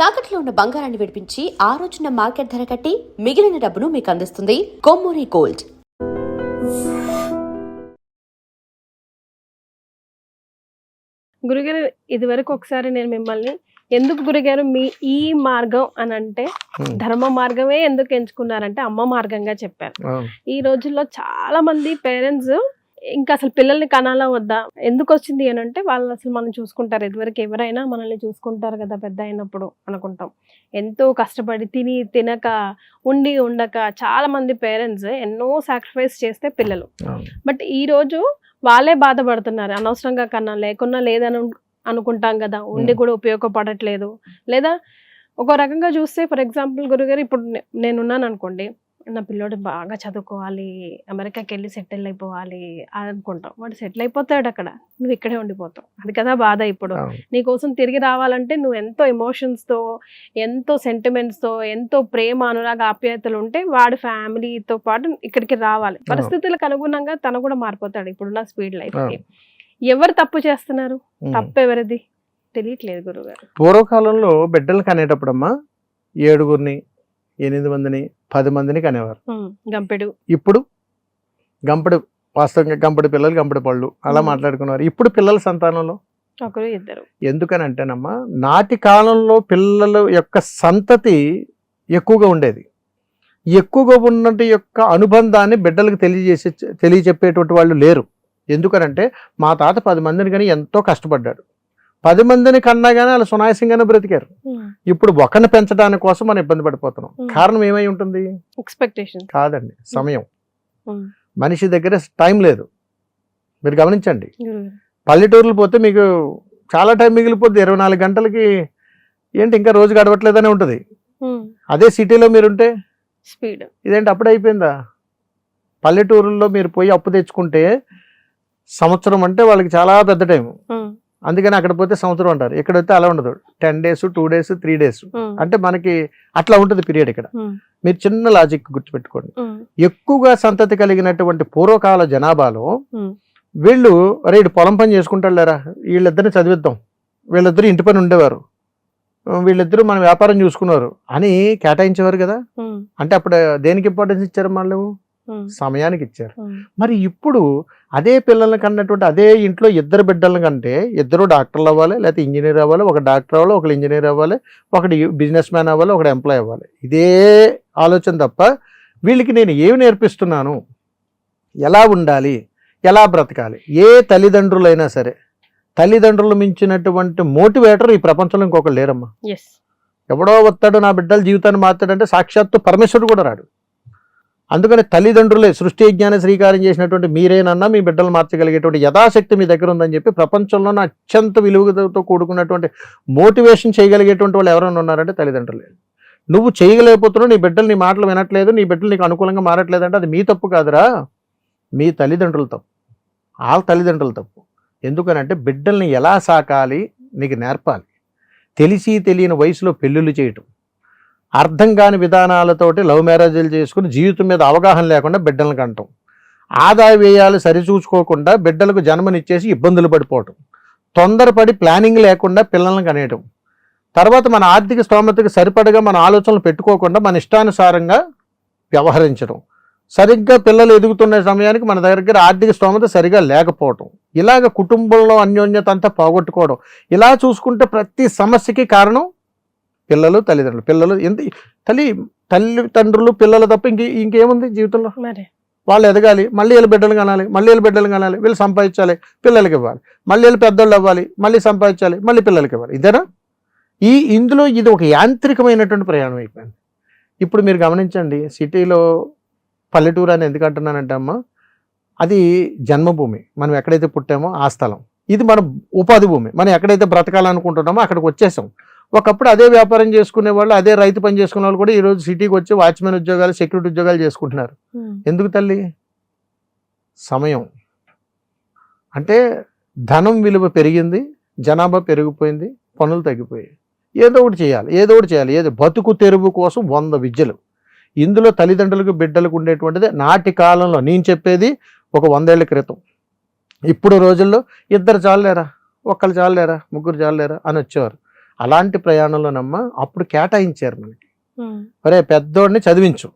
తాకట్లో ఉన్న బంగారాన్ని విడిపించి ఆ రోజున మార్కెట్ ధర కట్టి మిగిలిన డబ్బును మీకు అందిస్తుంది కొమ్మూరి గోల్డ్. గురుగారు, ఇదివరకు ఒకసారి నేను మిమ్మల్ని ఎందుకు గురుగారు మీ ఈ మార్గం అని అంటే ధర్మ మార్గమే ఎందుకు ఎంచుకున్నారంటే అమ్మ మార్గంగా చెప్పారు. ఈ రోజుల్లో చాలా మంది పేరెంట్స్ ఇంకా అసలు పిల్లల్ని కనాలా వద్దా, ఎందుకు వచ్చింది అని అంటే వాళ్ళు అసలు మనం చూసుకుంటారు, ఇదివరకు ఎవరైనా మనల్ని చూసుకుంటారు కదా పెద్ద అయినప్పుడు అనుకుంటాం. ఎంతో కష్టపడి తిని తినక ఉండి ఉండక చాలా మంది పేరెంట్స్ ఎన్నో సాక్రిఫైస్ చేస్తే పిల్లలు, బట్ ఈ రోజు వాళ్ళే బాధపడుతున్నారు. అనవసరంగా కన్నా లేకున్నా లేదని అనుకుంటాం కదా, ఉండి కూడా ఉపయోగపడట్లేదు. లేదా ఒక రకంగా చూస్తే ఫర్ ఎగ్జాంపుల్ గురుగారు, ఇప్పుడు నేనున్నాను అనుకోండి, నా పిల్లోడు బాగా చదువుకోవాలి, అమెరికాకి వెళ్ళి సెటిల్ అయిపోవాలి అని అనుకుంటాం. వాడు సెటిల్ అయిపోతాడు, అక్కడ నువ్వు ఇక్కడే ఉండిపోతావు. అది కదా బాధ. ఇప్పుడు నీకోసం తిరిగి రావాలంటే నువ్వు ఎంతో ఎమోషన్స్తో, ఎంతో సెంటిమెంట్స్తో, ఎంతో ప్రేమ అనురాగ ఆప్యాయతలు ఉంటే వాడి ఫ్యామిలీతో పాటు ఇక్కడికి రావాలి. పరిస్థితులకు అనుగుణంగా తను కూడా మారిపోతాడు ఇప్పుడున్న స్పీడ్ లైఫ్కి. ఎవరు తప్పు చేస్తున్నారు? తప్పు ఎవరిది తెలియట్లేదు గురుగారు. పూర్వకాలంలో బిడ్డలు కనేటప్పుడమ్మా 7 8 మందిని 10 మందిని కనేవారు. గంపెడు. ఇప్పుడు గంపెడు, వాస్తవంగా గంపెడు పిల్లలు గంపెడు పళ్ళు అలా మాట్లాడుకున్నారు. ఇప్పుడు పిల్లల సంతానంలో ఒకరు ఇద్దరు. ఎందుకని అంటేనమ్మా, నాటి కాలంలో పిల్లల యొక్క సంతతి ఎక్కువగా ఉండేది. ఎక్కువగా ఉన్నటి యొక్క అనుబంధాన్ని బిడ్డలకు తెలియజెప్పేటువంటి వాళ్ళు లేరు. ఎందుకనంటే మా తాత 10 మందిని కానీ ఎంతో కష్టపడ్డాడు. 10 మందిని కన్నా కానీ వాళ్ళు సునాయాసంగానే బ్రతికారు. ఇప్పుడు ఒకరిని పెంచడానికి కోసం మనం ఇబ్బంది పడిపోతున్నాం. కారణం ఏమై ఉంటుంది? ఎక్స్పెక్టేషన్ కాదండి, సమయం. మనిషి దగ్గర టైం లేదు. మీరు గమనించండి, పల్లెటూర్లు పోతే మీకు చాలా టైం మిగిలిపోద్ది. 24 గంటలకి ఏంటి ఇంకా రోజు గడవట్లేదనే ఉంటుంది. అదే సిటీలో మీరుంటే స్పీడ్ ఇదేంటి అప్పుడే అయిపోయిందా? పల్లెటూరుల్లో మీరు పోయి అప్పు తెచ్చుకుంటే సంవత్సరం అంటే వాళ్ళకి చాలా పెద్ద టైం. అందుకని అక్కడ పోతే సంవత్సరం అంటారు. ఇక్కడైతే అలా ఉండదు. 10 days 2 days 3 days అంటే మనకి అట్లా ఉంటుంది పీరియడ్. ఇక్కడ మీరు చిన్న లాజిక్ గుర్తుపెట్టుకోండి. ఎక్కువగా సంతతి కలిగినటువంటి పూర్వకాల జనాభాలో వీళ్ళు రేడు పొలం పని చేసుకుంటారు లేరా, వీళ్ళిద్దరిని చదివిద్దాం, వీళ్ళిద్దరు ఇంటి పని ఉండేవారు, వీళ్ళిద్దరూ మన వ్యాపారం చూసుకున్నారు అని కేటాయించేవారు కదా. అంటే అప్పుడు దేనికి ఇంపార్టెన్స్ ఇచ్చారు? వాళ్ళు సమయానికి ఇచ్చారు. మరి ఇప్పుడు అదే పిల్లల్ని కన్నటువంటి అదే ఇంట్లో 2 బిడ్డలను కంటే 2 డాక్టర్లు అవ్వాలి, లేకపోతే ఇంజనీర్ అవ్వాలి, ఒక డాక్టర్ అవ్వాలి, ఒకరు ఇంజనీర్ అవ్వాలి, ఒకటి బిజినెస్ మ్యాన్ అవ్వాలి, ఒకటి ఎంప్లాయ్ అవ్వాలి. ఇదే ఆలోచన తప్ప వీళ్ళకి నేను ఏమి నేర్పిస్తున్నాను, ఎలా ఉండాలి, ఎలా బ్రతకాలి. ఏ తల్లిదండ్రులైనా సరే తల్లిదండ్రులు మించినటువంటి మోటివేటర్ ఈ ప్రపంచంలో ఇంకొకరు లేరమ్మా. ఎవడో వస్తాడు నా బిడ్డల జీవితాన్ని మార్చాడంటే సాక్షాత్తు పరమేశ్వరుడు కూడా రాడు. అందుకని తల్లిదండ్రులే సృష్టి విజ్ఞాన శ్రీకారం చేసినటువంటి మీరేనన్నా మీ బిడ్డలు మార్చగలిగేటువంటి యథాశక్తి మీ దగ్గర ఉందని చెప్పి ప్రపంచంలోనే అత్యంత విలువతో కూడుకున్నటువంటి మోటివేషన్ చేయగలిగేటువంటి వాళ్ళు ఎవరైనా ఉన్నారంటే తల్లిదండ్రులే. నువ్వు చేయగలేకపోతున్నావు, నీ బిడ్డలు నీ మాటలు వినట్లేదు, నీ బిడ్డలు నీకు అనుకూలంగా మారట్లేదు అంటే అది మీ తప్పు కాదురా, మీ తల్లిదండ్రుల తప్పు, వాళ్ళ తల్లిదండ్రుల తప్పు. ఎందుకనంటే బిడ్డల్ని ఎలా సాకాలి నీకు నేర్పాలి. తెలిసి తెలియని వయసులో పెళ్ళిళ్ళు చేయటం, అర్థం కాని విధానాలతోటి లవ్ మ్యారేజ్లు చేసుకుని జీవితం మీద అవగాహన లేకుండా బిడ్డలను కంటాం, ఆదాయ వ్యయాలు సరిచూసుకోకుండా బిడ్డలకు జన్మనిచ్చేసి ఇబ్బందులు పడిపోవటం, తొందరపడి ప్లానింగ్ లేకుండా పిల్లలను కనేయటం, తర్వాత మన ఆర్థిక స్తోమతకు సరిపడగా మన ఆలోచనలు పెట్టుకోకుండా మన ఇష్టానుసారంగా వ్యవహరించడం, సరిగ్గా పిల్లలు ఎదుగుతున్న సమయానికి మన దగ్గర ఆర్థిక స్తోమత సరిగా లేకపోవటం, ఇలాగ కుటుంబంలో అన్యోన్యత అంతా పోగొట్టుకోవడం. ఇలా చూసుకుంటే ప్రతి సమస్యకి కారణం పిల్లలు, తల్లిదండ్రులు. పిల్లలు ఎంత తల్లిదండ్రులు పిల్లలు తప్ప ఇంకేముంది జీవితంలో? వాళ్ళు ఎదగాలి, మళ్ళీ వీళ్ళు బిడ్డలు కనాలి, మళ్ళీ వీళ్ళు బిడ్డలు కనాలి, వీళ్ళు సంపాదించాలి, పిల్లలకి ఇవ్వాలి, మళ్ళీ వీళ్ళు పెద్దోళ్ళు అవ్వాలి, మళ్ళీ సంపాదించాలి, మళ్ళీ పిల్లలకి ఇవ్వాలి. ఇదేనా? ఇందులో ఇది ఒక యాంత్రికమైనటువంటి ప్రయాణం అయిపోయింది. ఇప్పుడు మీరు గమనించండి, సిటీలో పల్లెటూరు అని ఎందుకు అంటున్నానంటే అమ్మ, అది జన్మభూమి. మనం ఎక్కడైతే పుట్టామో ఆ స్థలం. ఇది మన ఉపాధి భూమి. మనం ఎక్కడైతే బ్రతకాలనుకుంటున్నామో అక్కడికి వచ్చేసాం. ఒకప్పుడు అదే వ్యాపారం చేసుకునే వాళ్ళు, అదే రైతు పని చేసుకునే వాళ్ళు కూడా ఈరోజు సిటీకి వచ్చి వాచ్మెన్ ఉద్యోగాలు, సెక్యూరిటీ ఉద్యోగాలు చేసుకుంటున్నారు. ఎందుకు తల్లి? సమయం. అంటే ధనం విలువ పెరిగింది, జనాభా పెరిగిపోయింది, పనులు తగ్గిపోయాయి. ఏదో ఒకటి చేయాలి, ఏదో బతుకు తెరువు కోసం 100 విద్యలు. ఇందులో తల్లిదండ్రులకు బిడ్డలకు ఉండేటువంటిది నాటి కాలంలో, నేను చెప్పేది ఒక 100 ఏళ్ల క్రితం. ఇప్పుడు రోజుల్లో 2 చాలేరా, 1 చాలేరా, 3 చాలేరా అని వచ్చేవారు. అలాంటి ప్రయాణంలోనమ్మా అప్పుడు కేటాయించారు మనకి. ఒరే పెద్దోడిని చదివించు,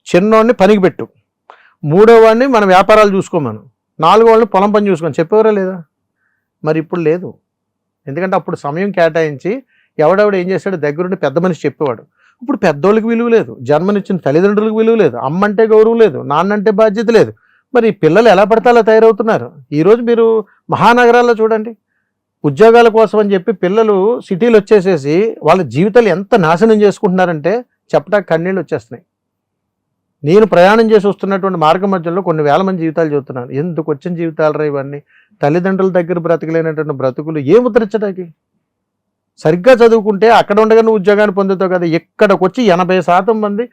చిన్నోడిని పనికి పెట్టు, మూడో వాడిని మన వ్యాపారాలు చూసుకోమను, నాలుగో వాళ్ళని పొలం పని చూసుకోమని చెప్పేవారా లేదా? మరి ఇప్పుడు లేదు. ఎందుకంటే అప్పుడు సమయం కేటాయించి ఎవడెవడు ఏం చేశాడు దగ్గరుండి పెద్ద మనిషి చెప్పేవాడు. ఇప్పుడు పెద్దోళ్ళకి విలువ లేదు, జన్మనిచ్చిన తల్లిదండ్రులకు విలువ లేదు, అమ్మంటే గౌరవం లేదు, నాన్నంటే బాధ్యత లేదు. మరి పిల్లలు ఎలా పడితే అలా తయారవుతున్నారు. ఈరోజు మీరు మహానగరాల్లో చూడండి, ఉద్యోగాల కోసం అని చెప్పి పిల్లలు సిటీలు వచ్చేసేసి వాళ్ళ జీవితాలు ఎంత నాశనం చేసుకుంటున్నారంటే చెప్పడానికి కన్నీళ్ళు వచ్చేస్తున్నాయి. నేను ప్రయాణం చేసి వస్తున్నటువంటి మార్గ మధ్యలో కొన్ని వేల మంది జీవితాలు చెబుతున్నాను. ఎందుకు వచ్చిన జీవితాలు రా ఇవన్నీ? తల్లిదండ్రుల దగ్గర బ్రతకలేనటువంటి బ్రతుకులు ఏం ఉద్ధరించడానికి? సరిగ్గా చదువుకుంటే అక్కడ ఉండగా నువ్వు ఉద్యోగాన్ని పొందుతావు కదా. ఇక్కడికి వచ్చి 80% మంది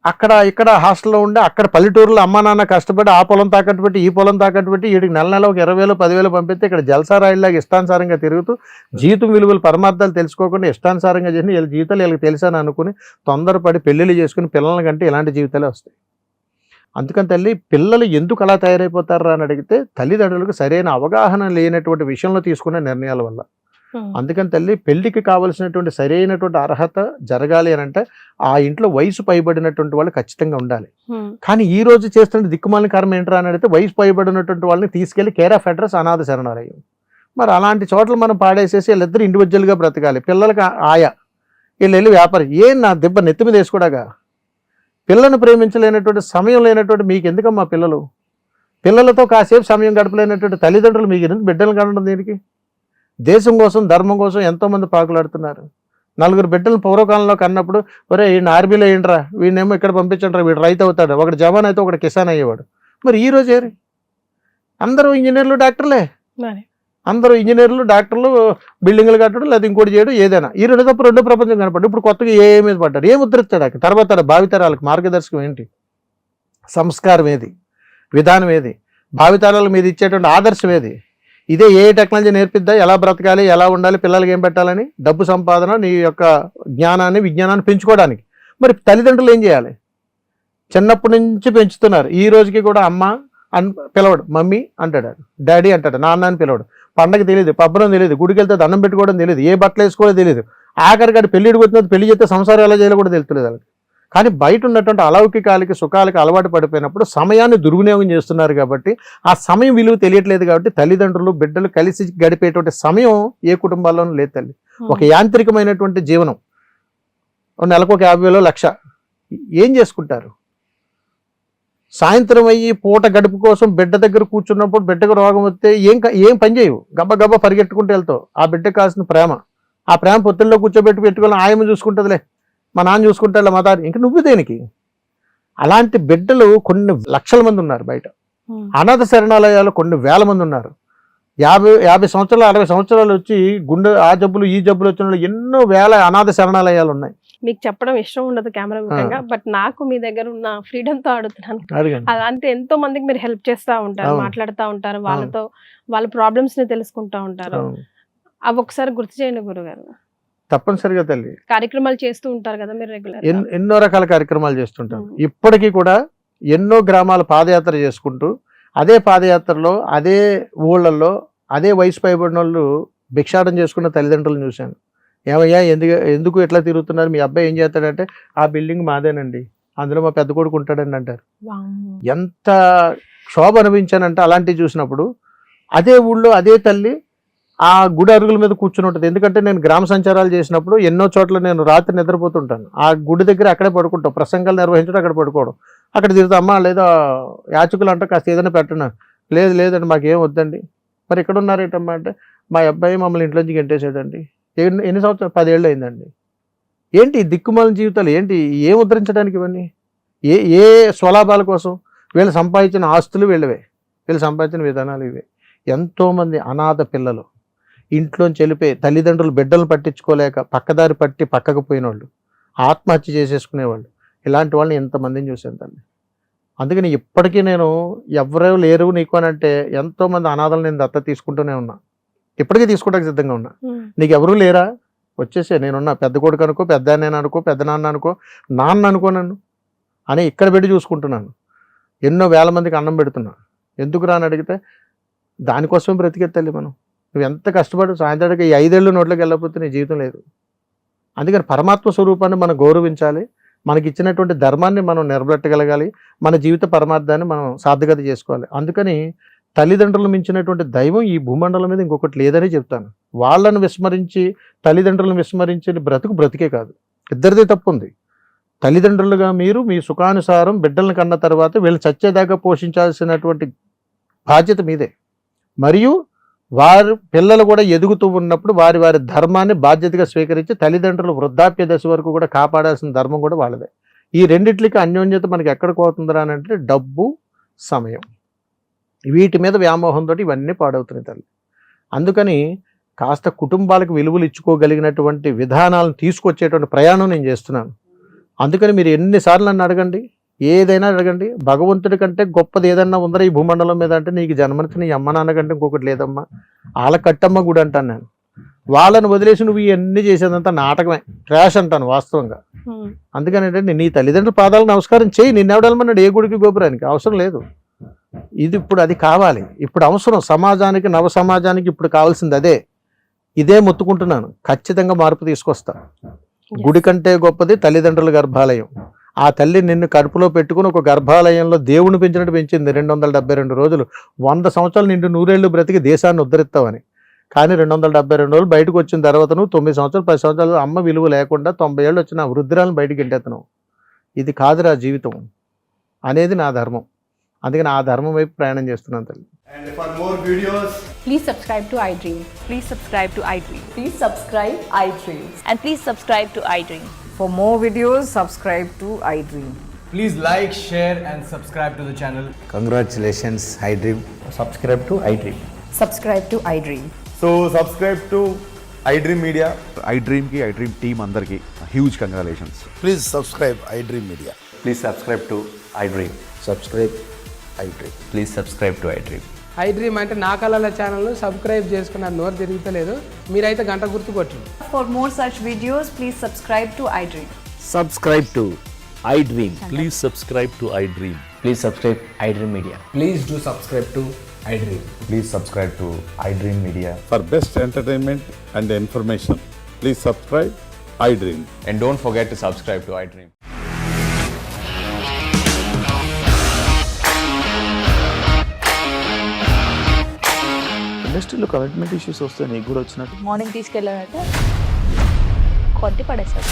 అక్కడ ఇక్కడ హాస్టల్లో ఉండి అక్కడ పల్లెటూరులో అమ్మా నాన్న కష్టపడి ఆ పొలం తాకట్టు పెట్టి ఈ పొలం తాకట్టు పెట్టి వీటికి నెల నెల ఒక 20,000 10,000 పంపిస్తే ఇక్కడ జల్సారాయిలాగా ఇష్టానుసారంగా తిరుగుతూ జీవితం విలువలు పరమార్థాలు తెలుసుకోకుండా ఇష్టానుసారంగా చేసి వీళ్ళ జీవితాలు వీళ్ళకి తెలుసని అనుకుని తొందరపడి పెళ్ళిళ్ళు చేసుకుని పిల్లల కంటే ఇలాంటి జీవితాలే వస్తాయి. అందుకని తల్లి పిల్లలు ఎందుకు అలా తయారైపోతారా అని అడిగితే తల్లిదండ్రులకు సరైన అవగాహన లేనటువంటి విషయంలో తీసుకునే నిర్ణయాల వల్ల. అందుకని తల్లి పెళ్లికి కావలసినటువంటి సరైనటువంటి అర్హత జరగాలి అని అంటే ఆ ఇంట్లో వయసు పైబడినటువంటి వాళ్ళు ఖచ్చితంగా ఉండాలి. కానీ ఈ రోజు చేస్తున్న దిక్కుమాలిన కారణం ఏంట్రా అని అడిగితే వయసు పైబడినటువంటి వాళ్ళని తీసుకెళ్లి కేర్ ఆఫ్ అడ్రస్ అనాథ శరణాలయం. మరి అలాంటి చోట్ల మనం పాడేసేసి వీళ్ళిద్దరు ఇండివిజువల్గా బ్రతకాలి. పిల్లలకి ఆయా వీళ్ళు వెళ్ళి వ్యాపారం ఏం నా దెబ్బ నెత్తి మీద వేసుకోడాగా. పిల్లలను ప్రేమించలేనటువంటి సమయం లేనటువంటి మీకు ఎందుకమ్మా పిల్లలు? పిల్లలతో కాసేపు సమయం గడపలేనటువంటి తల్లిదండ్రులు మీకు ఎందుకు బిడ్డలు కనడం? దీనికి దేశం కోసం ధర్మం కోసం ఎంతోమంది పాకులాడుతున్నారు. 4 బిడ్డలు పూర్వకాలంలో కన్నప్పుడు ఒరే వీడిని ఆర్మీలో ఏంట్రా, వీడినేమో ఇక్కడ పంపించండి, వీడు రైతు అవుతాడు, ఒకటి జవాన్ అయితే ఒకటి కిసాన్ అయ్యేవాడు. మరి ఈ రోజు ఏరి అందరూ ఇంజనీర్లు డాక్టర్లే, అందరూ ఇంజనీర్లు డాక్టర్లు, బిల్డింగ్లు కట్టడం లేదా ఇంకోటి చేయడం ఏదైనా. ఈ రెండు తప్ప రెండో ప్రపంచం కనపడ్డు. ఇప్పుడు కొత్తగా ఏ మీద పడ్డారు? ఏం ఉద్ధరిస్తాడు అక్కడ? తర్వాత భావితరాలకు మార్గదర్శకం ఏంటి? సంస్కారం ఏది? విధానం ఏది? భావితరాల మీద ఇచ్చేటువంటి ఆదర్శం ఏది? ఇదే ఏ టెక్నాలజీ నేర్పిద్దా? ఎలా బ్రతకాలి, ఎలా ఉండాలి, పిల్లలకి ఏం పెట్టాలని? డబ్బు సంపాదన, నీ యొక్క జ్ఞానాన్ని విజ్ఞానాన్ని పెంచుకోవడానికి. మరి తల్లిదండ్రులు ఏం చేయాలి? చిన్నప్పటి నుంచి పెంచుతున్నారు. ఈ రోజుకి కూడా అమ్మ అని పిలవడు, మమ్మీ అంటాడు, డాడీ అంటాడు, నాన్న అని పిలవడు. పండగ తెలియదు, పబ్బరం తెలియదు, గుడికి వెళ్తే దండం పెట్టుకోవడం తెలియదు, ఏ బట్టలు వేసుకోవడం తెలియదు. ఆఖరికాడు పెళ్లిడికి వచ్చినది పెళ్లి చేస్తే సంసారం ఎలా చేయాలో కూడా తెలుస్తలేదు వాళ్ళకి. కానీ బయట ఉన్నటువంటి అలౌకికాలకి సుఖాలకి అలవాటు పడిపోయినప్పుడు సమయాన్ని దుర్వినియోగం చేస్తున్నారు. కాబట్టి ఆ సమయం విలువ తెలియట్లేదు. కాబట్టి తల్లిదండ్రులు బిడ్డలు కలిసి గడిపేటువంటి సమయం ఏ కుటుంబాల్లోనూ లేదు తల్లి. ఒక యాంత్రికమైనటువంటి జీవనం. నెలకు ఒక 50,000 1,00,000 ఏం చేసుకుంటారు? సాయంత్రం అయ్యి పూట గడుపు కోసం బిడ్డ దగ్గర కూర్చున్నప్పుడు బిడ్డకు రోగం వస్తే ఏం పని చేయవు, గబ్బ పరిగెట్టుకుంటూ వెళ్తావు. ఆ బిడ్డకు కావాల్సిన ప్రేమ, ఆ ప్రేమ పొత్తుల్లో పెట్టుకోవాలి, ఆయమ చూసుకుంటుందిలే, మా నాన్న చూసుకుంటాడు, మా తాత, ఇంక నువ్వు దేనికి? అలాంటి బిడ్డలు కొన్ని లక్షల మంది ఉన్నారు బయట. అనాథ శరణాలయాలు కొన్ని వేల మంది ఉన్నారు. 50 సంవత్సరాలు 60 సంవత్సరాలు వచ్చి గుండె ఆ జబ్బులు ఈ జబ్బులు వచ్చిన వాళ్ళు ఎన్నో వేల అనాథ శరణాలయాలు ఉన్నాయి. మీకు చెప్పడం ఇష్టం ఉండదు కెమెరా ముఖ్యంగా, బట్ నాకు మీ దగ్గర ఉన్న ఫ్రీడమ్ తో అడుగుతున్నాను. అలాంటి ఎంతో మందికి మీరు హెల్ప్ చేస్తూ ఉంటారు, మాట్లాడుతూ ఉంటారు, వాళ్ళతో వాళ్ళ ప్రాబ్లమ్స్ ని తెలుసుకుంటా ఉంటారు. అవి ఒకసారి గుర్తు చేయండి గురుగారు. తప్పనిసరిగా తల్లి. కార్యక్రమాలు చేస్తూ ఉంటారు కదా మీరు రెగ్యులర్? ఎన్నో రకాల కార్యక్రమాలు చేస్తుంటాం. ఇప్పటికీ కూడా ఎన్నో గ్రామాల పాదయాత్ర చేసుకుంటూ అదే పాదయాత్రలో అదే ఊళ్ళల్లో అదే వయసు పైబడిన వాళ్ళు భిక్షాటం చేసుకున్న తల్లిదండ్రులను చూశాను. ఏమయ్యా ఎందుకు ఎట్లా తిరుగుతున్నారు, మీ అబ్బాయి ఏం చేస్తాడంటే ఆ బిల్డింగ్ మాదేనండి, అందులో మా పెద్ద కొడుకు ఉంటాడండి అంటారు. ఎంత క్షోభ అనుభవించానంటే అలాంటివి చూసినప్పుడు. అదే ఊళ్ళో అదే తల్లి ఆ గుడి అరుగుల మీద కూర్చుని ఉంటుంది. ఎందుకంటే నేను గ్రామ సంచారాలు చేసినప్పుడు ఎన్నో చోట్ల నేను రాత్రి నిద్రపోతుంటాను. ఆ గుడి దగ్గర అక్కడే పడుకుంటాం, ప్రసంగాలు నిర్వహించడం అక్కడ పడుకోవడం. అక్కడ తిరుగుతా, అమ్మ లేదా యాచకులు అంటే కాస్త ఏదైనా పెట్టను, లేదండి మాకేం వద్దండి. మరి ఇక్కడ ఉన్నారేటమ్మా అంటే మా అబ్బాయి మమ్మల్ని ఇంట్లోంచి గెంటేసాడండి. ఎన్ని సంవత్సరాలు? 10 ఏళ్ళు అయిందండి. ఏంటి దిక్కుమాలిన జీవితాలు? ఏంటి ఏం ఉద్ధరించడానికి ఇవన్నీ? ఏ స్వలాభాల కోసం? వీళ్ళు సంపాదించిన ఆస్తులు వీళ్ళవే, వీళ్ళు సంపాదించిన విధానాలు ఇవే. ఎంతోమంది అనాథ పిల్లలు ఇంట్లోంచి వెళ్ళిపోయి తల్లిదండ్రులు బిడ్డలను పట్టించుకోలేక పక్కదారి పట్టి పక్కకు పోయిన వాళ్ళు, ఆత్మహత్య చేసేసుకునేవాళ్ళు, ఇలాంటి వాళ్ళని ఎంతమందిని చూశాను తల్లి. అందుకని ఇప్పటికీ నేను ఎవరూ లేరు నీకు అని అంటే ఎంతోమంది అనాథలు నేను దత్త తీసుకుంటూనే ఉన్నా, ఇప్పటికీ తీసుకోవడానికి సిద్ధంగా ఉన్నా. నీకు ఎవరూ లేరా? వచ్చేసే, నేనున్నా, పెద్ద కొడుకు అనుకో, పెద్ద నేను అనుకో, పెద్ద నాన్న అనుకో, నాన్న అనుకో నన్ను అని ఇక్కడ పెట్టి చూసుకుంటున్నాను. ఎన్నో వేల మందికి అన్నం పెడుతున్నా. ఎందుకు రాని అడిగితే దానికోసమే బ్రతికే తల్లి మనం. నువ్వు ఎంత కష్టపడి సాయంత్రానికి ఈ 5 ఏళ్ళు నోట్లోకి వెళ్ళకపోతే నీ జీవితం లేదు. అందుకని పరమాత్మ స్వరూపాన్ని మనం గౌరవించాలి, మనకి ఇచ్చినటువంటి ధర్మాన్ని మనం నిలబెట్టగలగాలి, మన జీవిత పరమార్థాన్ని మనం సార్థకత చేసుకోవాలి. అందుకని తల్లిదండ్రులు మించినటువంటి దైవం ఈ భూమండలం మీద ఇంకొకటి లేదని చెప్తాను. వాళ్ళను విస్మరించి తల్లిదండ్రులను విస్మరించి బ్రతికే కాదు, ఇద్దరిదే తప్పు ఉంది. తల్లిదండ్రులుగా మీరు మీ సుఖానుసారం బిడ్డలను కన్న తర్వాత వీళ్ళు చచ్చేదాకా పోషించాల్సినటువంటి బాధ్యత మీదే. మరియు వారు పిల్లలు కూడా ఎదుగుతూ ఉన్నప్పుడు వారి వారి ధర్మాన్ని బాధ్యతగా స్వీకరించి తల్లిదండ్రులు వృద్ధాప్య దశ వరకు కూడా కాపాడాల్సిన ధర్మం కూడా వాళ్ళదే. ఈ రెండిట్లకి అన్యోన్యత మనకి ఎక్కడికి పోతుందిరా అని అంటే డబ్బు, సమయం, వీటి మీద వ్యామోహంతో ఇవన్నీ పాడవుతున్నాయి తల్లి. అందుకని కాస్త కుటుంబాలకు విలువలు ఇచ్చుకోగలిగినటువంటి విధానాలను తీసుకొచ్చేటువంటి ప్రయాణం నేను చేస్తున్నాను. అందుకని మీరు ఎన్నిసార్లు నన్ను అడగండి, ఏదైనా అడగండి, భగవంతుడి కంటే గొప్పది ఏదన్నా ఉందరా ఈ భూమండలం మీద అంటే నీకు జన్మనిచ్చిన నీ అమ్మ నాన్న కంటే ఇంకొకటి లేదమ్మా, వాళ్ళ కట్టమ్మ గుడి అంటాను నేను. వాళ్ళని వదిలేసి నువ్వు ఇవన్నీ చేసేదంతా నాటకమే, ట్రాష్ అంటాను వాస్తవంగా. అందుకని ఏంటంటే నీ తల్లిదండ్రుల పాదాలకు నమస్కారం చేయి, నిన్నెవడమన్నాడు ఏ గుడికి గోపురానికి, అవసరం లేదు. ఇది ఇప్పుడు అది కావాలి, ఇప్పుడు అవసరం సమాజానికి, నవ సమాజానికి ఇప్పుడు కావాల్సింది అదే. ఇదే మొత్తుకుంటున్నాను, ఖచ్చితంగా మార్పు తీసుకొస్తా. గుడి కంటే గొప్పది తల్లిదండ్రుల గర్భాలయం. ఆ తల్లి నిన్ను కడుపులో పెట్టుకుని ఒక గర్భాలయంలో దేవుని పెంచినట్టు పెంచింది 272 రోజులు. 100 సంవత్సరాలు నిండు 100 ఏళ్ళు బ్రతికి దేశాన్ని ఉద్ధరిస్తావని. కానీ 272 రోజులు బయటకు వచ్చిన తర్వాత నువ్వు 9 సంవత్సరాలు 10 సంవత్సరాలు అమ్మ విలువ లేకుండా 90 ఏళ్ళు వచ్చిన వృద్ధురాలను బయటికి గెంటెత్తను. ఇది కాదురా జీవితం అనేది నా ధర్మం. అందుకని ఆ ధర్మం వైపు ప్రయాణం చేస్తున్నాను తల్లి. And for more videos, Please subscribe to iDream. Please subscribe to iDream. Please subscribe iDream. And please subscribe to iDream. For more videos, subscribe to iDream. please like, share, and subscribe to the channel. Congratulations, iDream. subscribe to iDream. Subscribe to iDream. So subscribe to iDream Media. iDream ki iDream team andarki huge congratulations. Please subscribe iDream Media. Please subscribe to iDream. Subscribe iDream. Please subscribe to iDream. iDream అంటే నా కళల channel subscribe చేసుకున్న నోరు తిరుగుతలేదు, మీరైతే గంట గుర్తు కొట్టండి. For more such videos, please subscribe to iDream. Subscribe to iDream. Please subscribe to iDream. Please subscribe iDream Media. Please do subscribe to iDream. Please subscribe to iDream Media. For best entertainment and information, please subscribe iDream. And don't forget to subscribe to iDream. ఇండస్ట్రీలో commitment issues వస్తే నీకు కూడా వచ్చినట్టు morning తీసుకెళ్ళాలంటే కొట్టి పడేసాడు.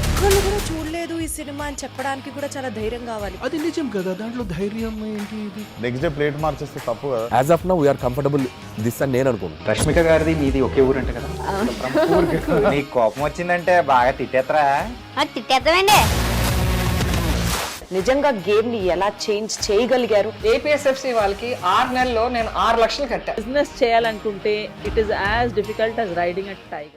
ఒక్కళ్ళు కూడా చూడలేదు ఈ సినిమా అని చెప్పడానికి కూడా చాలా ధైర్యం కావాలి. అది నిజం కదా, దాంట్లో ధైర్యం ఏంటి? ఇది నెక్స్ట్ డే ప్లేట్ మార్చేస్తే తప్పు కదా. As of now, we are comfortable this అని నేను అనుకుంటున్నాను. రష్మిక గారిది మీది ఒకే ఊరు అంటే కదా. నీకు కోపం వచ్చిందంటే బాగా తిట్టేత్తరా? తిట్టేద్దామండి. నిజంగా గేమ్ ని ఎలా చేంజ్ చేయగలిగారు? ఏపీఎస్ఎఫ్సి వాళ్ళకి 6 నెలల్లో నేను 6 లక్షలు కట్టా. బిజినెస్ చేయాలనుకుంటే it is as difficult as riding a tiger.